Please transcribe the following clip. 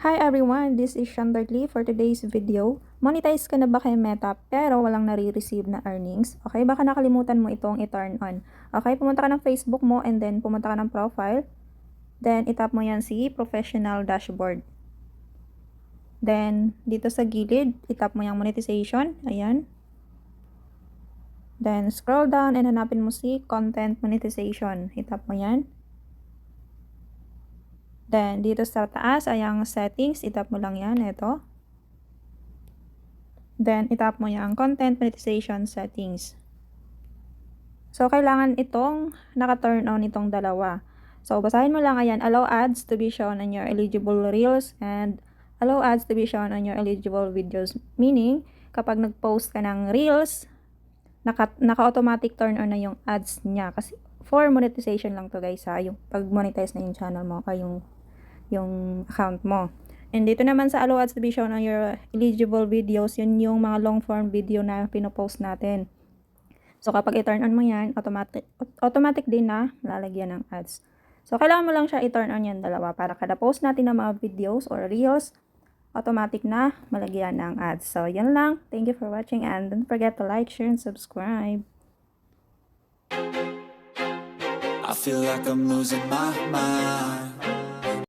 Hi everyone, this is Shandarly for today's video. Monetize ka na ba kay Meta pero walang nare-receive na earnings? Okay, baka nakalimutan mo itong i-turn on. Okay, pumunta ka ng Facebook mo and then pumunta ka ng profile. Then itap mo yan si professional dashboard. Then dito sa gilid, itap mo yung monetization. Ayan. Then scroll down and hanapin mo si content monetization. Itap mo yan. Then, dito sa taas ay ang settings. Itap mo lang yan. Ito. Then, itap mo yung content monetization settings. So, kailangan itong naka-turn on itong dalawa. So, basahin mo lang. Ayan, allow ads to be shown on your eligible reels and allow ads to be shown on your eligible videos. Meaning, kapag nag-post ka ng reels, naka-automatic turn on na yung ads niya. Kasi, for monetization lang to guys ha. Yung pag-monetize na yung channel mo o yung account mo. And dito naman sa allow ads to be shown on your eligible videos, yun yung mga long form video na pinopost natin. So kapag i-turn on mo yan, automatic din na lalagyan ng ads. So kailangan mo lang siya i-turn on yan dalawa para kada post natin ng mga videos or reels, automatic na malagyan ng ads. So yan lang. Thank you for watching and don't forget to like, share, and subscribe. I feel like I'm losing my mind.